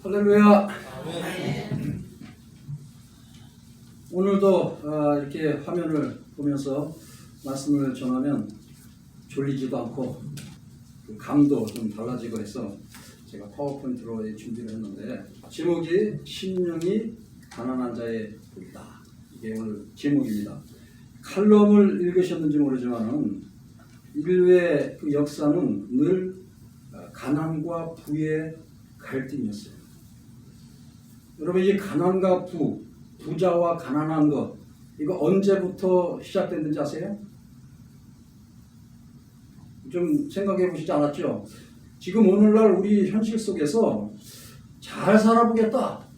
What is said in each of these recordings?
할렐루야. 오늘도 이렇게 화면을 보면서 말씀을 전하면 졸리지도 않고 감도 좀 달라지고 해서 제가 파워포인트로 준비를 했는데, 제목이 심령이 가난한 자의 복이다. 이게 오늘 제목입니다. 칼럼을 읽으셨는지 모르지만은 인류의 그 역사는 늘 가난과 부의 갈등이었어요. 여러분, 이 가난과 부자와 가난한 것, 이거 언제부터 시작됐는지 아세요? 좀 생각해 보시지 않았죠? 지금 오늘날 우리 현실 속에서 잘 살아보겠다.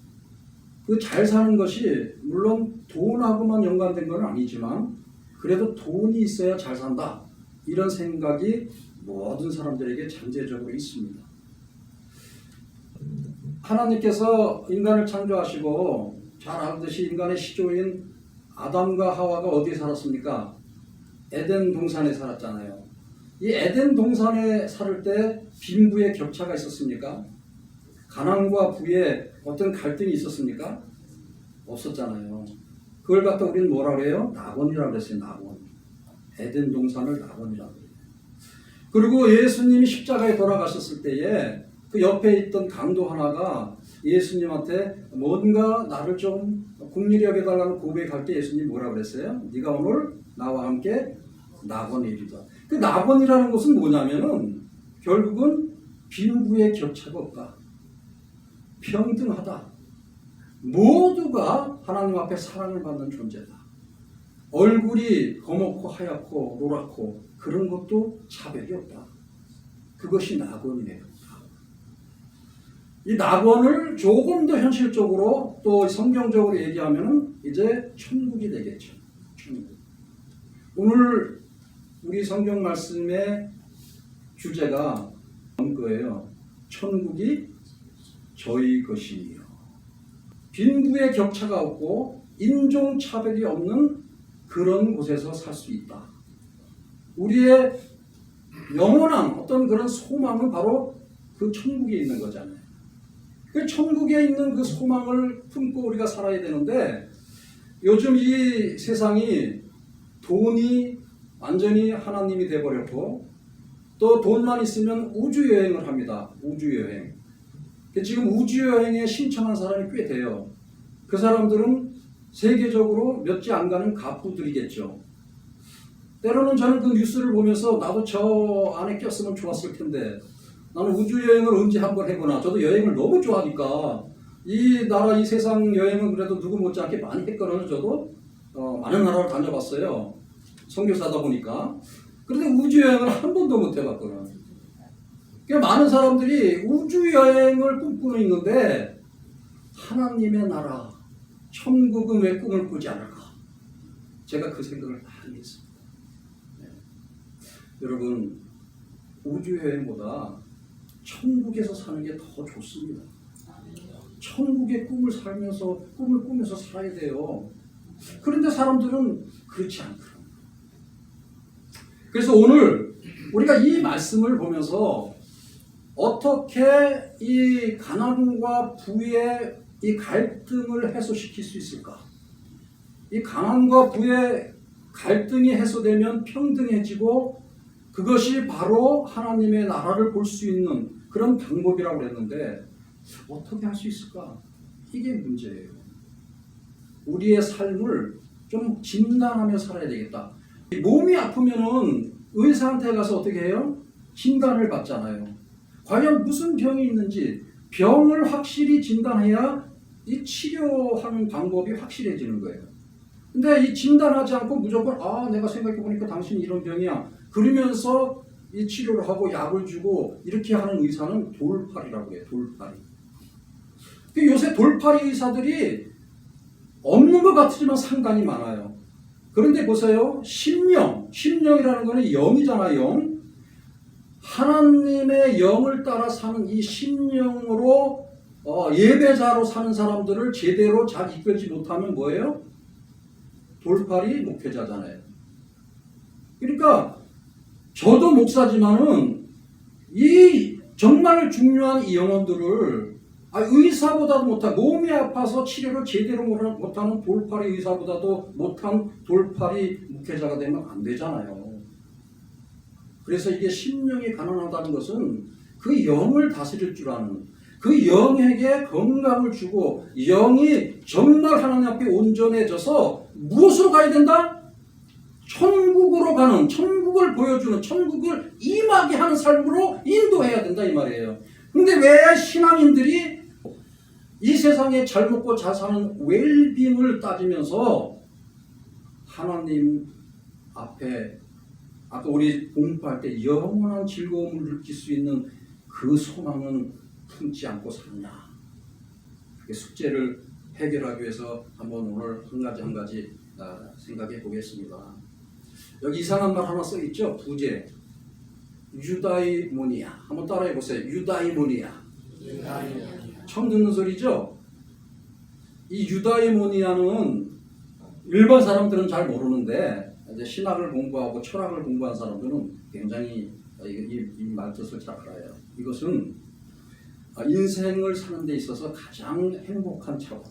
그 잘 사는 것이 물론 돈하고만 연관된 건 아니지만 그래도 돈이 있어야 잘 산다. 이런 생각이 모든 사람들에게 잠재적으로 있습니다. 하나님께서 인간을 창조하시고 잘 알듯이 인간의 시조인 아담과 하와가 어디에 살았습니까? 에덴 동산에 살았잖아요. 이 에덴 동산에 살 때 빈부의 격차가 있었습니까? 가난과 부의 어떤 갈등이 있었습니까? 없었잖아요. 그걸 갖다 우리는 뭐라고 해요? 낙원이라고 그랬어요. 낙원. 에덴 동산을 낙원이라고 해요. 그리고 예수님이 십자가에 돌아가셨을 때에 그 옆에 있던 강도 하나가 예수님한테 뭔가 나를 좀 긍휼히 여겨달라는 고백할 때 예수님 뭐라고 그랬어요? 네가 오늘 나와 함께 낙원에 이르다. 그 낙원이라는 것은 뭐냐면은 결국은 빈부의 격차가 없다. 평등하다. 모두가 하나님 앞에 사랑을 받는 존재다. 얼굴이 검었고 하얗고 노랗고 그런 것도 차별이 없다. 그것이 낙원이에요. 이 낙원을 조금 더 현실적으로 또 성경적으로 얘기하면 이제 천국이 되겠죠. 천국. 오늘 우리 성경 말씀의 주제가 거예요. 천국이 저희 것이요. 빈부의 격차가 없고 인종차별이 없는 그런 곳에서 살 수 있다. 우리의 영원한 어떤 그런 소망은 바로 그 천국에 있는 거잖아요. 그 천국에 있는 그 소망을 품고 우리가 살아야 되는데, 요즘 이 세상이 돈이 완전히 하나님이 돼버렸고 또 돈만 있으면 우주여행을 합니다. 우주여행. 지금 우주여행에 신청한 사람이 꽤 돼요. 그 사람들은 세계적으로 몇 지 안 가는 갑부들이겠죠. 때로는 저는 그 뉴스를 보면서 나도 저 안에 꼈으면 좋았을 텐데, 나는 우주여행을 언제 한번 해보나. 저도 여행을 너무 좋아하니까 이 나라 이 세상 여행은 그래도 누구 못지않게 많이 했거든요. 저도 많은 나라를 다녀봤어요. 선교사다 보니까. 그런데 우주여행을 한 번도 못 해봤거든요. 그러니까 많은 사람들이 우주여행을 꿈꾸고 있는데 하나님의 나라 천국은 왜 꿈을 꾸지 않을까? 제가 그 생각을 많이 했습니다. 네. 여러분, 우주여행보다 천국에서 사는 게 더 좋습니다. 천국의 꿈을 꾸면서 살아야 돼요. 그런데 사람들은 그렇지 않더라고요. 그래서 오늘 우리가 이 말씀을 보면서 어떻게 이 가난과 부의 이 갈등을 해소시킬 수 있을까? 이 가난과 부의 갈등이 해소되면 평등해지고 그것이 바로 하나님의 나라를 볼 수 있는 그런 방법이라고 했는데, 어떻게 할 수 있을까? 이게 문제예요. 우리의 삶을 좀 진단하며 살아야 되겠다. 몸이 아프면은 의사한테 가서 어떻게 해요? 진단을 받잖아요. 과연 무슨 병이 있는지 병을 확실히 진단해야 이 치료하는 방법이 확실해지는 거예요. 근데 이 진단하지 않고 무조건 내가 생각해보니까 당신이 이런 병이야. 그러면서 이 치료를 하고 약을 주고 이렇게 하는 의사는 돌팔이라고 해요. 돌팔이. 요새 돌팔이 의사들이 없는 것 같지만 상당히 많아요. 그런데 보세요. 심령이라는 거는 영이잖아요. 영. 하나님의 영을 따라 사는 이 심령으로 예배자로 사는 사람들을 제대로 잘 이끌지 못하면 뭐예요? 돌팔이 목회자잖아요. 그러니까 저도 목사지만은 이 정말 중요한 이 영혼들을 의사보다도 못한, 몸이 아파서 치료를 제대로 못하는 돌팔이 의사보다도 못한 돌팔이 목회자가 되면 안 되잖아요. 그래서 이게 심령이 가난하다는 것은 그 영을 다스릴 줄 아는, 그 영에게 건강을 주고 영이 정말 하나님 앞에 온전해져서 무엇으로 가야 된다? 천국으로 가는, 천국을 보여주는, 천국을 임하게 하는 삶으로 인도해야 된다 이 말이에요. 근데 왜 신앙인들이 이 세상에 잘 먹고 잘 사는 웰빙을 따지면서 하나님 앞에 아까 우리 공부할 때 영원한 즐거움을 느낄 수 있는 그 소망은 품지 않고 사느냐. 그 숙제를 해결하기 위해서 한번 오늘 한 가지 생각해 보겠습니다. 여기 이상한 말 하나 써 있죠. 부제. 유다이모니아. 한번 따라해 보세요. 유다이모니아. 처음 듣는 소리죠? 이 유다이모니아는 일반 사람들은 잘 모르는데 이제 신학을 공부하고 철학을 공부한 사람들은 굉장히 이 말뜻을 잘 알아요. 이것은 인생을 사는 데 있어서 가장 행복한 차원.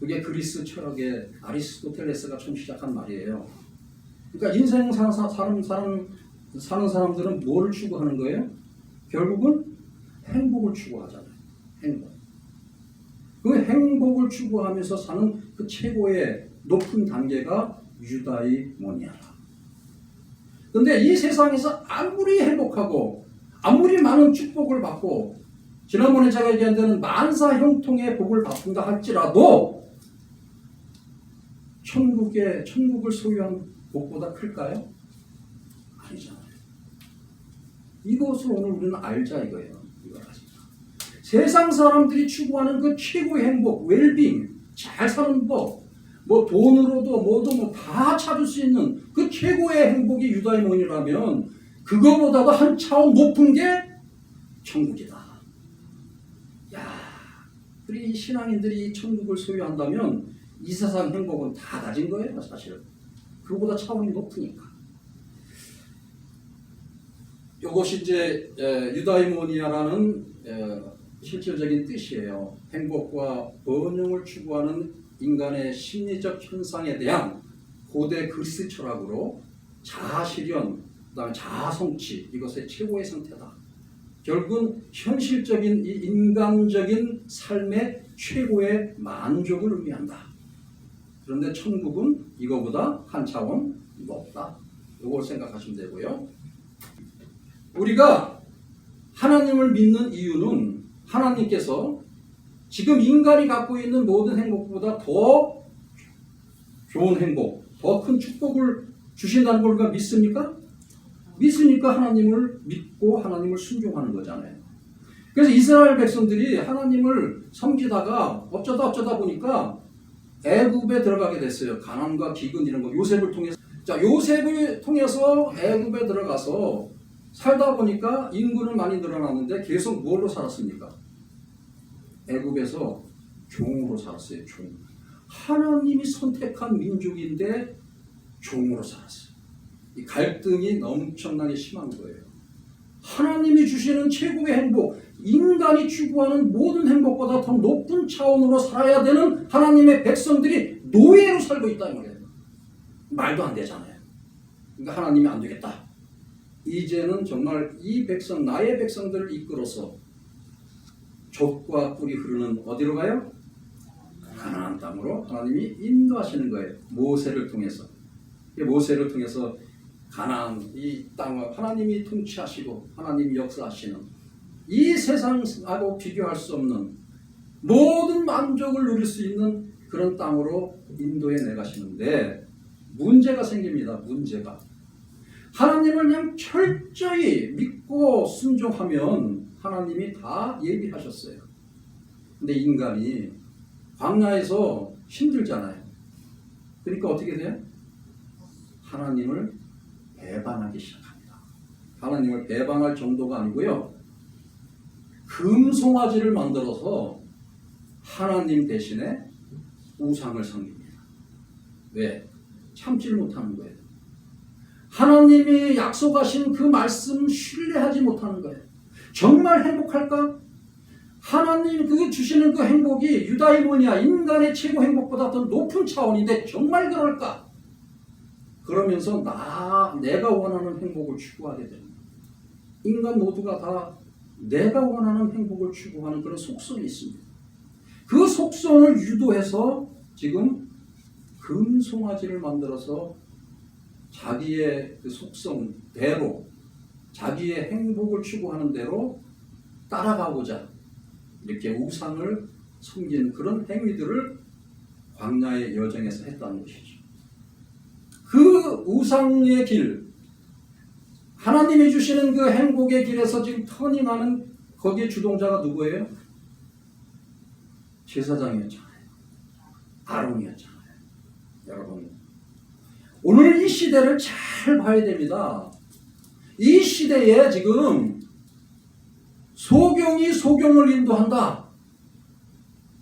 그게 그리스 철학의 아리스토텔레스가 처음 시작한 말이에요. 그러니까 인생 사는 사람들은 뭐를 추구하는 거예요? 결국은 행복을 추구하잖아요. 행복. 그 행복을 추구하면서 사는 그 최고의 높은 단계가 유다이모니아라. 그런데 이 세상에서 아무리 행복하고 아무리 많은 축복을 받고 지난번에 제가 얘기한 데는 만사 형통의 복을 받는다 할지라도 천국을 소유한 복보다 클까요? 아니잖아요. 이것을 오늘 우리는 알자 이거예요. 이걸 아시죠? 세상 사람들이 추구하는 그 최고의 행복, 웰빙, 잘 사는 법, 뭐 돈으로도 뭐도 다 찾을 수 있는 그 최고의 행복이 유다이몬이라면 그거보다도 한 차원 높은 게 천국이다. 야, 우리 신앙인들이 천국을 소유한다면 이 세상 행복은 다 가진 거예요, 사실은. 그거보다 차원이 높으니까. 이것이 이제 유다이모니아라는 실질적인 뜻이에요. 행복과 번영을 추구하는 인간의 심리적 현상에 대한 고대 그리스 철학으로 자아실현, 그다음에 자아성취, 이것의 최고의 상태다. 결국은 현실적인 이 인간적인 삶의 최고의 만족을 의미한다. 그런데 천국은 이거보다 한 차원 높다. 이걸 생각하시면 되고요. 우리가 하나님을 믿는 이유는 하나님께서 지금 인간이 갖고 있는 모든 행복보다 더 좋은 행복, 더 큰 축복을 주신다는 걸 우리가 믿습니까? 믿으니까 하나님을 믿고 하나님을 순종하는 거잖아요. 그래서 이스라엘 백성들이 하나님을 섬기다가 어쩌다 보니까 애굽에 들어가게 됐어요. 가난과 기근 이런 거 요셉을 통해서. 자, 요셉을 통해서 애굽에 들어가서 살다 보니까 인구는 많이 늘어났는데 계속 뭘로 살았습니까? 애굽에서 종으로 살았어요. 종. 하나님이 선택한 민족인데 종으로 살았어요. 이 갈등이 엄청나게 심한 거예요. 하나님이 주시는 최고의 행복, 인간이 추구하는 모든 행복보다 더 높은 차원으로 살아야 되는 하나님의 백성들이 노예로 살고 있다는 거예요. 말도 안 되잖아요. 그러니까 하나님이 안 되겠다. 이제는 정말 이 백성, 나의 백성들을 이끌어서 젖과 꿀이 흐르는 어디로 가요? 가나안 땅으로 하나님이 인도하시는 거예요. 모세를 통해서. 모세를 통해서 가나안 이 땅을 하나님이 통치하시고 하나님이 역사하시는 이 세상하고 비교할 수 없는 모든 만족을 누릴 수 있는 그런 땅으로 인도해 내가시는데 문제가 생깁니다. 문제가. 하나님을 그냥 철저히 믿고 순종하면 하나님이 다 예비하셨어요. 근데 인간이 광야에서 힘들잖아요. 그러니까 어떻게 돼요? 하나님을 배반하기 시작합니다. 하나님을 배반할 정도가 아니고요. 금송아지를 만들어서 하나님 대신에 우상을 섬깁니다. 왜? 참지를 못하는 거예요. 하나님이 약속하신 그 말씀 신뢰하지 못하는 거예요. 정말 행복할까? 하나님 그 주시는 그 행복이 유다이모니아 인간의 최고 행복보다 더 높은 차원인데 정말 그럴까? 그러면서 내가 원하는 행복을 추구하게 됩니다. 인간 모두가 다 내가 원하는 행복을 추구하는 그런 속성이 있습니다. 그 속성을 유도해서 지금 금송아지를 만들어서 자기의 그 속성대로 자기의 행복을 추구하는 대로 따라가고자 이렇게 우상을 섬기는 그런 행위들을 광야의 여정에서 했다는 것이죠. 그 우상의 길, 하나님이 주시는 그 행복의 길에서 지금 터닝하는 거기에 주동자가 누구예요? 제사장이었잖아요. 아론이었잖아요. 여러분, 오늘 이 시대를 잘 봐야 됩니다. 이 시대에 지금 소경이 소경을 인도한다.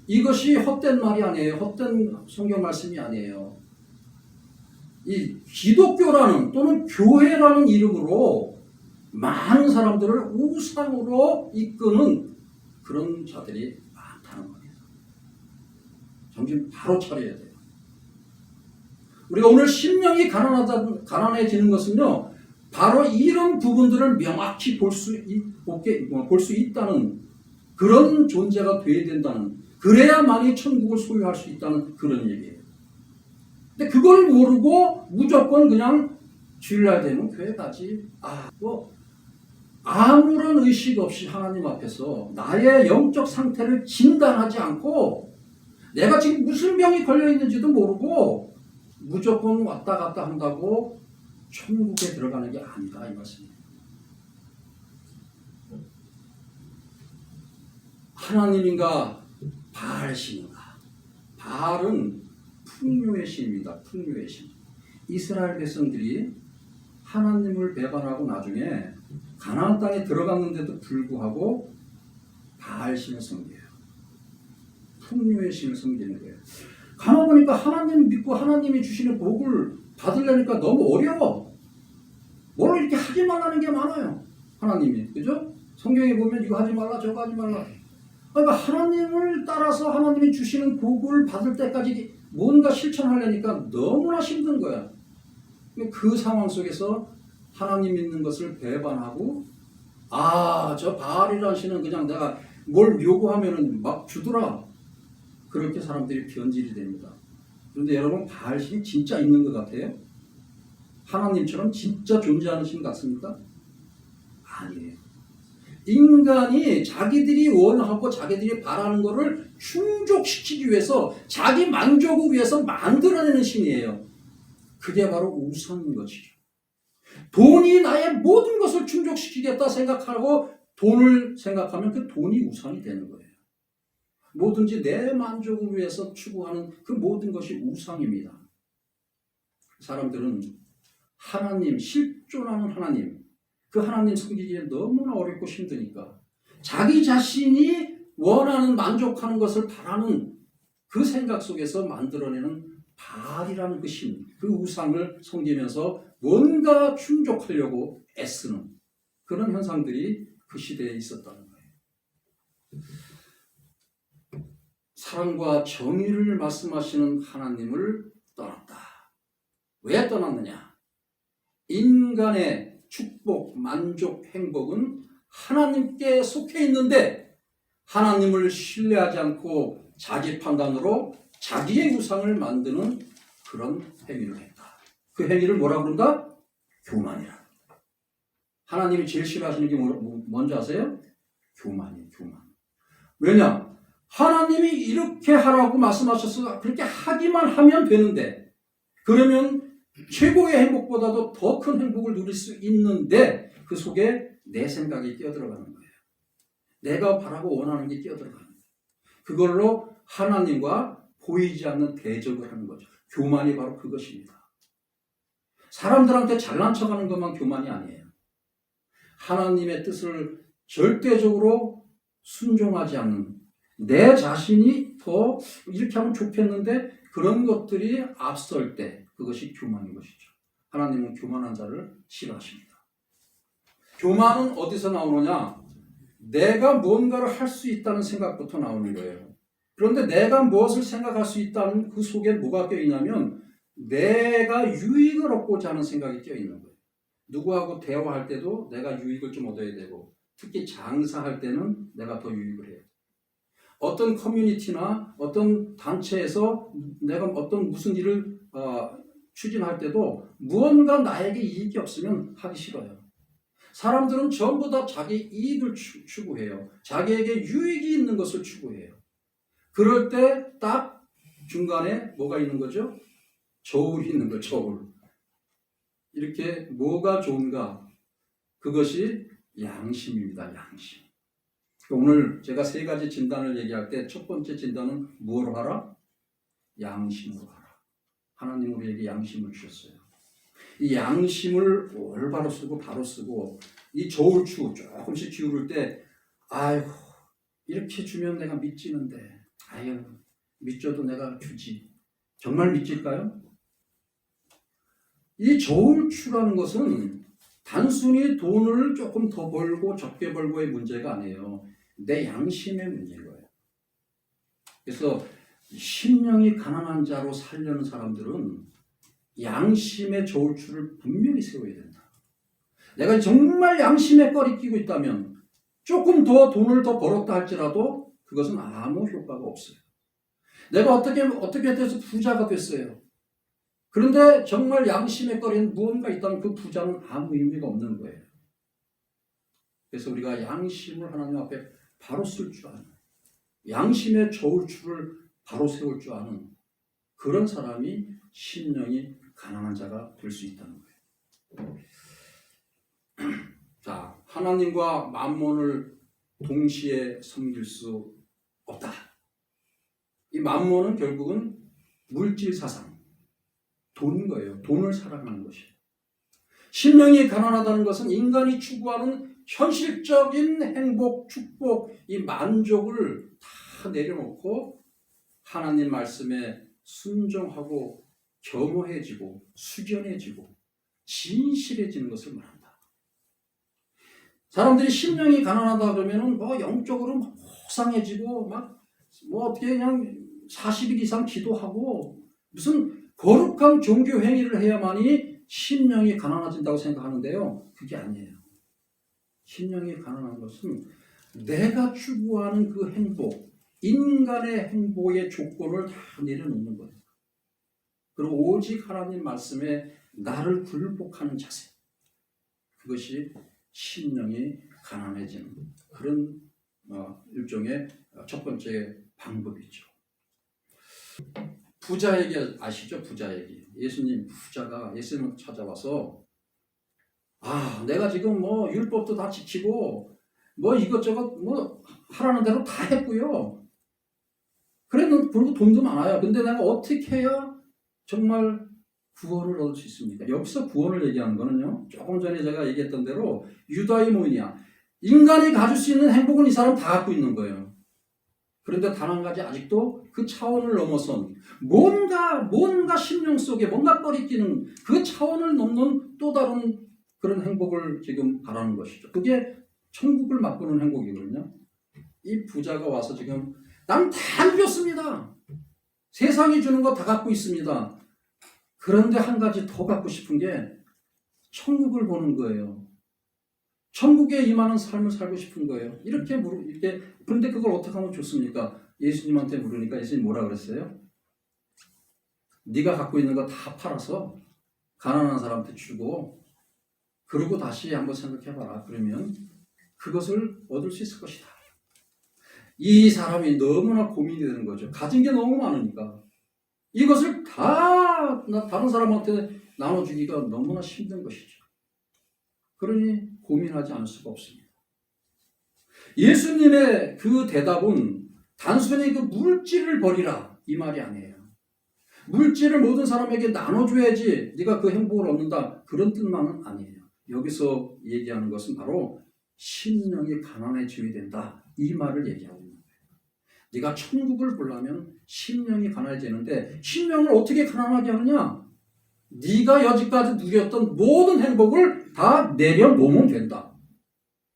이것이 헛된 말이 아니에요. 헛된 성경 말씀이 아니에요. 이 기독교라는 또는 교회라는 이름으로 많은 사람들을 우상으로 이끄는 그런 자들이 많다는 겁니다. 정신 바로 차려야 돼요. 우리가 오늘 심령이 가난해지는 것은요, 바로 이런 부분들을 명확히 볼 수 있다는 그런 존재가 되어야 된다는, 그래야만이 천국을 소유할 수 있다는 그런 얘기예요. 근데 그걸 모르고 무조건 그냥 주일날 되면 교회 가지. 아무런 의식 없이 하나님 앞에서 나의 영적 상태를 진단하지 않고 내가 지금 무슨 병이 걸려 있는지도 모르고 무조건 왔다 갔다 한다고 천국에 들어가는 게 아니다 이 말씀입니다. 하나님인가 바알 신인가? 바알은 풍요의 신입니다. 풍요의 신. 이스라엘 백성들이 하나님을 배반하고 나중에 가나안 땅에 들어갔는데도 불구하고 바알 신을 섬겨요. 풍요의 신을 섬기는 거예요. 가만 보니까 하나님 믿고 하나님이 주시는 복을 받으려니까 너무 어려워. 뭘 이렇게 하지 말라는 게 많아요. 하나님이. 그죠? 성경에 보면 이거 하지 말라 저거 하지 말라. 그러니까 하나님을 따라서 하나님이 주시는 복을 받을 때까지 뭔가 실천하려니까 너무나 힘든 거야. 그 상황 속에서 하나님 믿는 것을 배반하고 저 바알이라는 신은 그냥 내가 뭘 요구하면은 막 주더라. 그렇게 사람들이 변질이 됩니다. 그런데 여러분, 바알 신이 진짜 있는 것 같아요? 하나님처럼 진짜 존재하는 신 같습니까? 아니에요. 인간이 자기들이 원하고 자기들이 바라는 것을 충족시키기 위해서 자기 만족을 위해서 만들어내는 신이에요. 그게 바로 우상인 것이죠. 돈이 나의 모든 것을 충족시키겠다 생각하고 돈을 생각하면 그 돈이 우상이 되는 거예요. 뭐든지 내 만족을 위해서 추구하는 그 모든 것이 우상입니다. 사람들은 하나님, 실존하는 하나님, 그 하나님 섬기기에 너무나 어렵고 힘드니까 자기 자신이 원하는 만족하는 것을 바라는 그 생각 속에서 만들어내는 바알이라는 그 신, 그 우상을 섬기면서 뭔가 충족하려고 애쓰는 그런 현상들이 그 시대에 있었다는 거예요. 사랑과 정의를 말씀하시는 하나님을 떠났다. 왜 떠났느냐? 인간의 축복, 만족, 행복은 하나님께 속해 있는데 하나님을 신뢰하지 않고 자기 판단으로 자기의 우상을 만드는 그런 행위를 했다. 그 행위를 뭐라고 그런다? 교만이라. 하나님이 제일 싫어하시는 게 뭔지 아세요? 교만이에요. 교만. 왜냐? 하나님이 이렇게 하라고 말씀하셔서 그렇게 하기만 하면 되는데, 그러면 최고의 행복보다도 더 큰 행복을 누릴 수 있는데 그 속에 내 생각이 끼어들어가는 거예요. 내가 바라고 원하는 게 끼어들어가는 거예요. 그걸로 하나님과 보이지 않는 대적을 하는 거죠. 교만이 바로 그것입니다. 사람들한테 잘난 척하는 것만 교만이 아니에요. 하나님의 뜻을 절대적으로 순종하지 않는, 내 자신이 더 이렇게 하면 좋겠는데 그런 것들이 앞설 때 그것이 교만인 것이죠. 하나님은 교만한 자를 싫어하십니다. 교만은 어디서 나오느냐? 내가 무언가를 할 수 있다는 생각부터 나오는 거예요. 그런데 내가 무엇을 생각할 수 있다는 그 속에 뭐가 껴있냐면 내가 유익을 얻고자 하는 생각이 껴있는 거예요. 누구하고 대화할 때도 내가 유익을 좀 얻어야 되고, 특히 장사할 때는 내가 더 유익을 해요. 어떤 커뮤니티나 어떤 단체에서 내가 어떤 무슨 일을 추진할 때도 무언가 나에게 이익이 없으면 하기 싫어요. 사람들은 전부 다 자기 이익을 추구해요. 자기에게 유익이 있는 것을 추구해요. 그럴 때 딱 중간에 뭐가 있는 거죠? 저울이 있는 거죠. 저울. 이렇게 뭐가 좋은가? 그것이 양심입니다. 양심. 오늘 제가 세 가지 진단을 얘기할 때 첫 번째 진단은 무엇을 하라? 양심으로 하라. 하나님 우리에게 양심을 주셨어요. 이 양심을 올바로 쓰고 바로 쓰고, 이 저울추 조금씩 기울을 때 아이고 이렇게 주면 내가 믿지는데, 아유 믿져도 내가 주지. 정말 믿질까요? 이 저울추라는 것은 단순히 돈을 조금 더 벌고 적게 벌고의 문제가 아니에요. 내 양심의 문제인 거예요. 그래서 심령이 가난한 자로 살려는 사람들은 양심의 저울추를 분명히 세워야 된다. 내가 정말 양심에 꺼리 끼고 있다면 조금 더 돈을 더 벌었다 할지라도 그것은 아무 효과가 없어요. 내가 어떻게 돼서 부자가 됐어요. 그런데 정말 양심에 꺼린 무언가 있다면 그 부자는 아무 의미가 없는 거예요. 그래서 우리가 양심을 하나님 앞에 바로 쓸 줄 아는, 양심의 저울추를 바로 세울 줄 아는 그런 사람이 심령이 가난한 자가 될 수 있다는 거예요. 자, 하나님과 만몬을 동시에 섬길 수 없다. 이 만몬은 결국은 물질 사상, 돈인 거예요. 돈을 사랑하는 것이에요. 심령이 가난하다는 것은 인간이 추구하는 현실적인 행복, 축복, 이 만족을 다 내려놓고 하나님 말씀에 순종하고 겸허해지고 수견해지고 진실해지는 것을 말한다. 사람들이 심령이 가난하다 그러면은 영적으로 호상해지고 어떻게 그냥 40일 이상 기도하고 무슨 거룩한 종교 행위를 해야만이 심령이 가난해진다고 생각하는데요. 그게 아니에요. 심령이 가난한 것은 내가 추구하는 그 행복, 인간의 행복의 조건을 다 내려놓는 거예요. 그리고 오직 하나님 말씀에 나를 굴복하는 자세. 그것이 심령이 가난해지는 그런 일종의 첫 번째 방법이죠. 부자 얘기 아시죠? 부자 얘기. 부자가 예수님을 찾아와서 내가 지금 율법도 다 지키고 이것저것 하라는 대로 다 했고요. 그래도 그리고 돈도 많아요. 근데 내가 어떻게 해야 정말 구원을 얻을 수 있습니까? 여기서 구원을 얘기하는 거는요, 조금 전에 제가 얘기했던 대로 유다이모니아, 인간이 가질 수 있는 행복은 이 사람 다 갖고 있는 거예요. 그런데 단 한 가지 아직도 그 차원을 넘어선 뭔가 심령 속에 뭔가 꺼리끼는 그 차원을 넘는 또 다른 그런 행복을 지금 바라는 것이죠. 그게 천국을 맛보는 행복이거든요. 이 부자가 와서 지금 난 다 누렸습니다. 세상이 주는 거 다 갖고 있습니다. 그런데 한 가지 더 갖고 싶은 게 천국을 보는 거예요. 천국에 임하는 삶을 살고 싶은 거예요. 이렇게 그런데 그걸 어떻게 하면 좋습니까? 예수님한테 물으니까 예수님 뭐라 그랬어요? 네가 갖고 있는 거 다 팔아서 가난한 사람한테 주고 그러고 다시 한번 생각해봐라. 그러면 그것을 얻을 수 있을 것이다. 이 사람이 너무나 고민이 되는 거죠. 가진 게 너무 많으니까. 이것을 다 다른 사람한테 나눠주기가 너무나 힘든 것이죠. 그러니 고민하지 않을 수가 없습니다. 예수님의 그 대답은 단순히 그 물질을 버리라 이 말이 아니에요. 물질을 모든 사람에게 나눠줘야지 네가 그 행복을 얻는다 그런 뜻만은 아니에요. 여기서 얘기하는 것은 바로 심령이 가난해져야 된다 이 말을 얘기하고 있는 거예요. 네가 천국을 보려면 심령이 가난해지는데 심령을 어떻게 가난하게 하느냐? 네가 여지까지 누렸던 모든 행복을 다 내려놓으면 된다.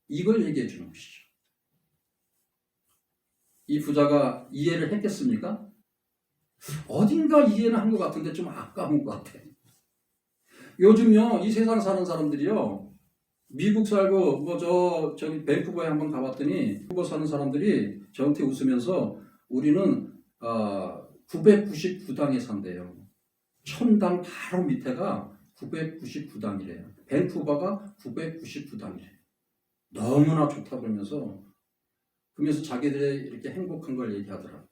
이걸 얘기해 주는 것이죠. 이 부자가 이해를 했겠습니까? 어딘가 이해는 한 것 같은데 좀 아까운 것 같아. 요즘요, 이 세상 사는 사람들이요, 미국 살고 저기 밴쿠버에 한번 가봤더니 밴쿠버 사는 사람들이 저한테 웃으면서 우리는 999당에 산대요. 1000당 바로 밑에가 999당이래요. 밴쿠버가 999당이래요. 너무나 좋다 그러면서 자기들의 이렇게 행복한 걸 얘기하더라고요.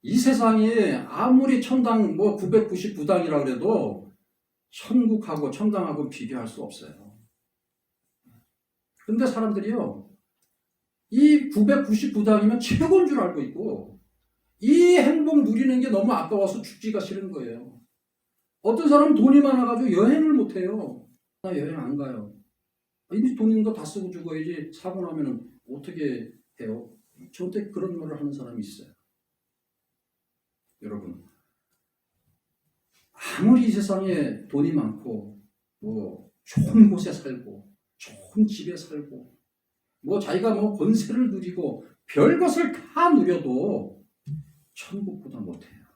이 세상에 아무리 천당 999당이라 그래도 천국하고 천당하고 비교할 수 없어요. 근데 사람들이요, 이 999당이면 최고인 줄 알고 있고 이 행복 누리는 게 너무 아까워서 죽기가 싫은 거예요. 어떤 사람은 돈이 많아가지고 여행을 못해요. 나 여행 안 가요. 이미 돈 있는 거 다 쓰고 죽어야지. 사고 나면 어떻게 해요? 저한테 그런 말을 하는 사람이 있어요. 여러분, 아무리 이 세상에 돈이 많고 좋은 곳에 살고 좋은 집에 살고 자기가 권세를 누리고 별것을 다 누려도 천국보다 못해요.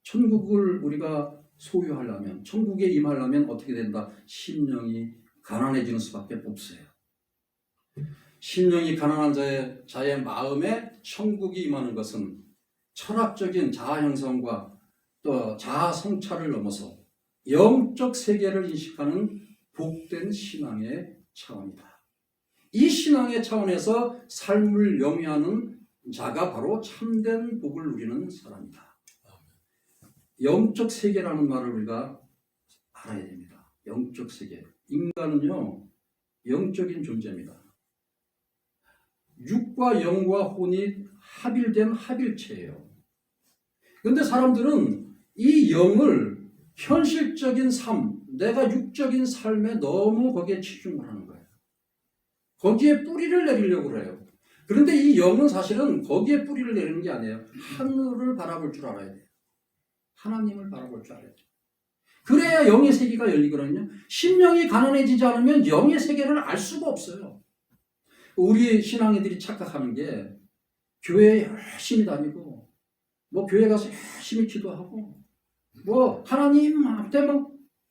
천국을 우리가 소유하려면, 천국에 임하려면 어떻게 된다? 심령이 가난해지는 수밖에 없어요. 심령이 가난한 자의 마음에 천국이 임하는 것은 철학적인 자아 형성과 또 자아 성찰을 넘어서 영적 세계를 인식하는 복된 신앙의 차원이다. 이 신앙의 차원에서 삶을 영위하는 자가 바로 참된 복을 누리는 사람이다. 영적 세계라는 말을 우리가 알아야 됩니다. 영적 세계. 인간은요, 영적인 존재입니다. 육과 영과 혼이 합일된 합일체예요. 그런데 사람들은 이 영을 현실적인 삶, 내가 육적인 삶에 너무 거기에 치중을 하는 거예요. 거기에 뿌리를 내리려고 그래요. 그런데 이 영은 사실은 거기에 뿌리를 내리는 게 아니에요. 하늘을 바라볼 줄 알아야 돼요. 하나님을 바라볼 줄 알아야 돼요. 그래야 영의 세계가 열리거든요. 심령이 가난해지지 않으면 영의 세계를 알 수가 없어요. 우리 신앙이들이 착각하는 게 교회에 열심히 다니고 교회 가서 열심히 기도하고 하나님 앞에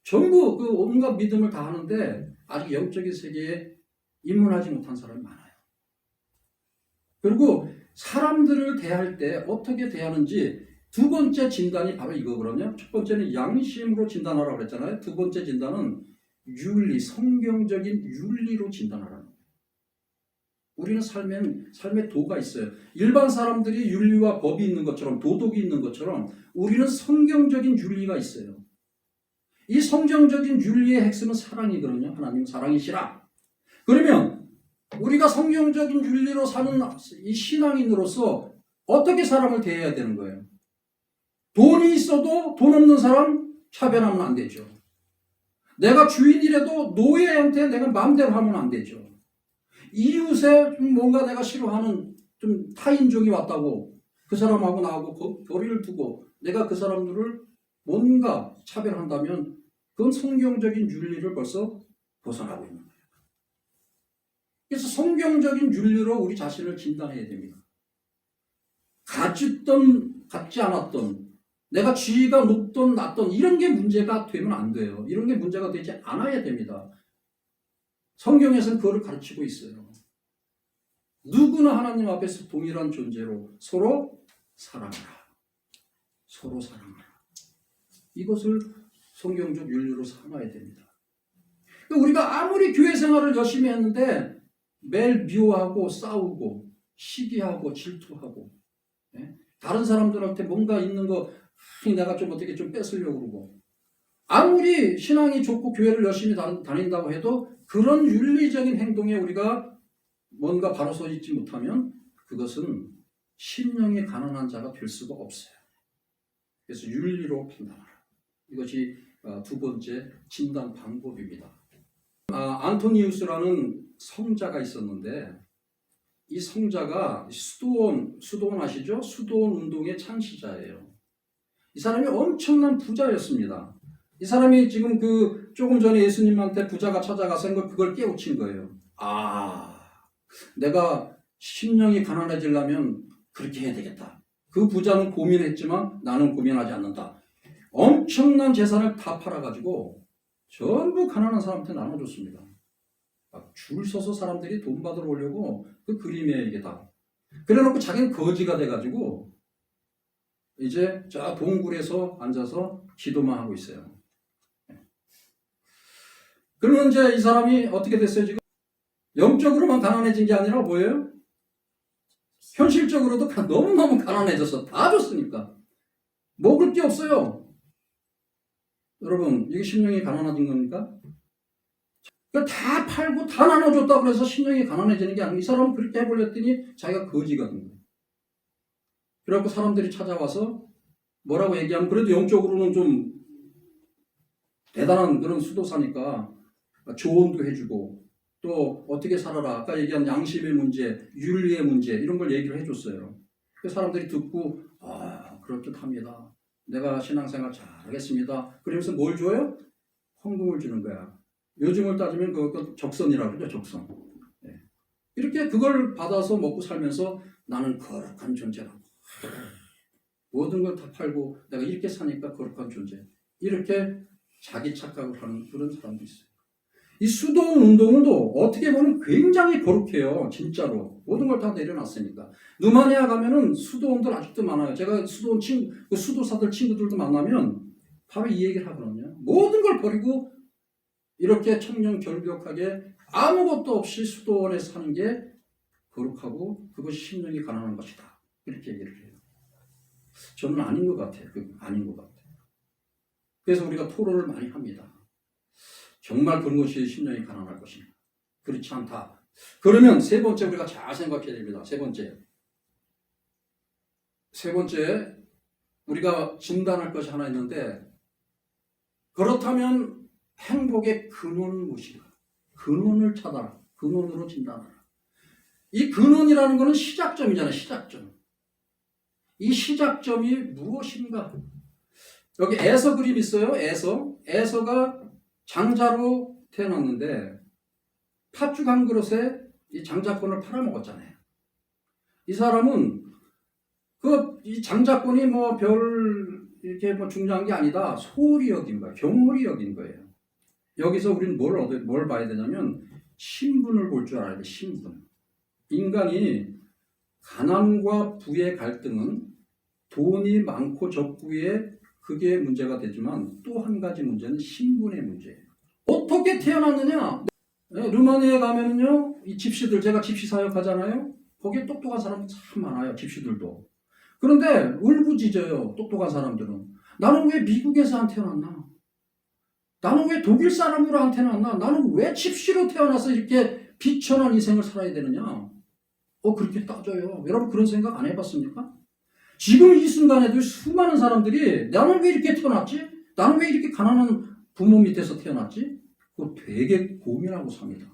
전부 온갖 믿음을 다 하는데 아직 영적인 세계에 입문하지 못한 사람이 많아요. 그리고 사람들을 대할 때 어떻게 대하는지 두 번째 진단이 바로 이거거든요. 첫 번째는 양심으로 진단하라고 그랬잖아요. 두 번째 진단은 윤리, 성경적인 윤리로 진단하라는 거예요. 우리는 삶에 도가 있어요. 일반 사람들이 윤리와 법이 있는 것처럼, 도덕이 있는 것처럼 우리는 성경적인 윤리가 있어요. 이 성경적인 윤리의 핵심은 사랑이거든요. 하나님 사랑이시라. 그러면 우리가 성경적인 윤리로 사는 이 신앙인으로서 어떻게 사람을 대해야 되는 거예요? 돈이 있어도 돈 없는 사람 차별하면 안 되죠. 내가 주인이라도 노예한테 내가 마음대로 하면 안 되죠. 이웃에 뭔가 내가 싫어하는 좀 타인종이 왔다고 그 사람하고 나하고 거리를 두고 내가 그 사람들을 뭔가 차별한다면 그건 성경적인 윤리를 벌써 벗어나고 있는 거예요. 그래서 성경적인 윤리로 우리 자신을 진단해야 됩니다. 가졌던 갖지 않았던 내가 지위가 높던 낮던 이런 게 문제가 되면 안 돼요. 이런 게 문제가 되지 않아야 됩니다. 성경에서는 그거를 가르치고 있어요. 누구나 하나님 앞에서 동일한 존재로 서로 사랑하라. 서로 사랑하라. 이것을 성경적 윤리로 삼아야 됩니다. 우리가 아무리 교회 생활을 열심히 했는데 매일 미워하고 싸우고 시기하고 질투하고 다른 사람들한테 뭔가 있는 거 내가 좀 어떻게 좀 뺏으려고 그러고 아무리 신앙이 좋고 교회를 열심히 다닌다고 해도 그런 윤리적인 행동에 우리가 뭔가 바로 서 있지 못하면 그것은 심령이 가난한 자가 될 수가 없어요. 그래서 윤리로 판단하라. 이것이 두 번째 진단 방법입니다. 안토니우스라는 성자가 있었는데 이 성자가 수도원 아시죠? 수도원 운동의 창시자예요. 이 사람이 엄청난 부자였습니다. 이 사람이 지금 조금 전에 예수님한테 부자가 찾아가서 그걸 깨우친 거예요. 내가 심령이 가난해지려면 그렇게 해야 되겠다. 그 부자는 고민했지만 나는 고민하지 않는다. 엄청난 재산을 다 팔아가지고 전부 가난한 사람한테 나눠줬습니다. 막 줄 서서 사람들이 돈 받으러 오려고 그 그림에 이게 다. 그래놓고 자기는 거지가 돼가지고 이제 저 동굴에서 앉아서 기도만 하고 있어요. 그러면 이제 이 사람이 어떻게 됐어요 지금? 영적으로만 가난해진 게 아니라 뭐예요? 현실적으로도 너무너무 가난해져서 다 줬으니까 먹을 게 없어요. 여러분 이게 심령이 가난해진 겁니까? 다 팔고 다 나눠줬다고 해서 심령이 가난해지는 게 아니고 이 사람은 그렇게 해버렸더니 자기가 거지가 된 거예요. 그래갖고 사람들이 찾아와서 뭐라고 얘기하면 그래도 영적으로는 좀 대단한 그런 수도사니까 조언도 해주고 또 어떻게 살아라 아까 얘기한 양심의 문제, 윤리의 문제 이런 걸 얘기를 해줬어요. 그 사람들이 듣고 그럴듯합니다. 내가 신앙생활 잘하겠습니다. 그러면서 뭘 줘요? 헌금을 주는 거야. 요즘을 따지면 그거 적선이라고 그러죠. 적선. 네. 이렇게 그걸 받아서 먹고 살면서 나는 거룩한 존재라고. 모든 걸 다 팔고 내가 이렇게 사니까 거룩한 존재. 이렇게 자기 착각을 하는 그런 사람도 있어요. 이 수도원 운동도 어떻게 보면 굉장히 거룩해요. 진짜로. 모든 걸 다 내려놨으니까. 누마니아 가면은 수도원들 아직도 많아요. 제가 수도원 그 수도사들 친구들도 만나면 바로 이 얘기를 하거든요. 모든 걸 버리고 이렇게 청렴 결벽하게 아무것도 없이 수도원에 사는 게 거룩하고 그것이 심령이 가난한 것이다. 이렇게 얘기를 해요. 저는 아닌 것 같아요. 아닌 것 같아요. 그래서 우리가 토론을 많이 합니다. 정말 그런 것이 심령이 가난할 것이냐. 그렇지 않다. 그러면 세 번째 우리가 잘 생각해야 됩니다. 세 번째 우리가 진단할 것이 하나 있는데 그렇다면 행복의 근원은 무엇인가? 근원을 찾아라. 근원으로 진단하라. 이 근원이라는 것은 시작점이잖아요. 시작점. 이 시작점이 무엇인가? 여기 에서 그림 있어요. 에서가 장자로 태어났는데 팥죽 한 그릇에 이 장자권을 팔아먹었잖아요. 이 사람은 이 장자권이 이렇게 중요한 게 아니다. 소홀히 여긴 거예요. 경홀히 여긴 거예요. 여기서 우리는 뭘 봐야 되냐면 신분을 볼 줄 알아야 돼. 신분. 인간이 가난과 부의 갈등은 돈이 많고 적부에 그게 문제가 되지만 또 한 가지 문제는 신분의 문제예요. 어떻게 태어났느냐? 루마니아에 가면요, 이 집시들, 제가 집시 사역 하잖아요. 거기에 똑똑한 사람 참 많아요. 집시들도. 그런데 울부짖어요. 똑똑한 사람들은. 나는 왜 미국에서 안 태어났나? 나는 왜 독일 사람으로 안 태어났나? 나는 왜 집시로 태어나서 이렇게 비천한 인생을 살아야 되느냐? 그렇게 따져요. 여러분 그런 생각 안 해봤습니까? 지금 이 순간에도 수많은 사람들이 나는 왜 이렇게 태어났지? 나는 왜 이렇게 가난한 부모 밑에서 태어났지? 그거 되게 고민하고 삽니다.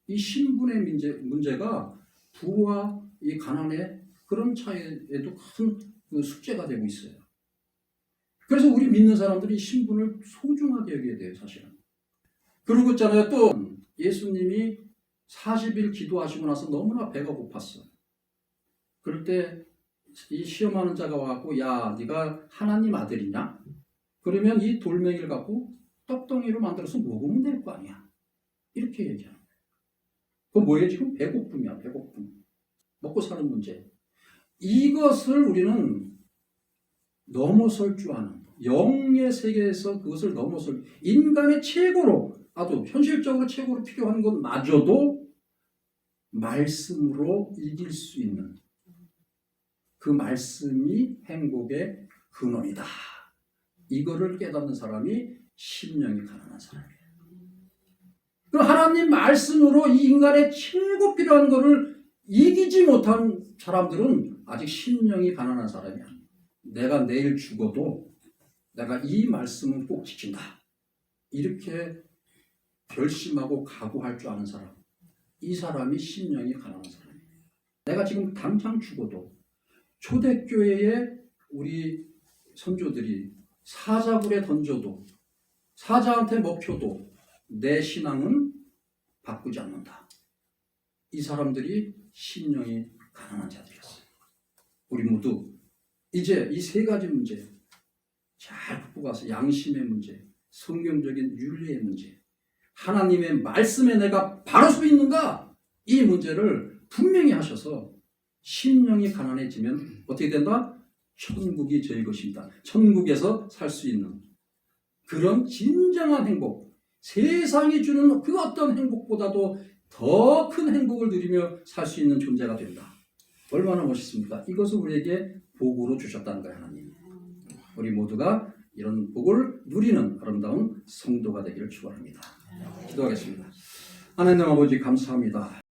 이 신분의 문제가 부와 이 가난의 그런 차이에도 큰 숙제가 되고 있어요. 그래서 우리 믿는 사람들이 신분을 소중하게 여겨야 돼요, 사실은. 그러고 있잖아요. 또 예수님이 40일 기도하시고 나서 너무나 배가 고팠어요. 그럴 때 이 시험하는 자가 와갖고 야, 네가 하나님 아들이냐? 그러면 이 돌멩이를 갖고 떡덩이로 만들어서 먹으면 될 거 아니야. 이렇게 얘기하는 거예요. 그건 뭐예요? 지금 배고픔이야. 배고픔. 먹고 사는 문제. 이것을 우리는 넘어설 줄 아는 영의 세계에서 그것을 넘어설 인간의 최고로 아주 현실적으로 최고로 필요한 것마저도 말씀으로 이길 수 있는 그 말씀이 행복의 근원이다. 이거를 깨닫는 사람이 심령이 가난한 사람이에요. 그 하나님 말씀으로 이 인간의 최고 필요한 것을 이기지 못한 사람들은 아직 심령이 가난한 사람이 아니에요. 내가 내일 죽어도 내가 이 말씀은 꼭 지킨다. 이렇게 결심하고 각오할 줄 아는 사람. 이 사람이 심령이 가난한 사람이에요. 내가 지금 당장 죽어도 초대교회에 우리 선조들이 사자굴에 던져도 사자한테 먹혀도 내 신앙은 바꾸지 않는다. 이 사람들이 심령이 가난한 자들이었어요. 우리 모두 이제 이 세 가지 문제 잘 극복해서 양심의 문제, 성경적인 윤리의 문제, 하나님의 말씀에 내가 바를 수 있는가? 이 문제를 분명히 하셔서 심령이 가난해지면 어떻게 된다? 천국이 저희 것입니다. 천국에서 살 수 있는 그런 진정한 행복, 세상이 주는 그 어떤 행복보다도 더 큰 행복을 누리며 살 수 있는 존재가 된다. 얼마나 멋있습니까? 이것을 우리에게 복으로 주셨다는 거예요, 하나님. 우리 모두가 이런 복을 누리는 아름다운 성도가 되기를 축원합니다. 기도하겠습니다. 하나님 아버지 감사합니다.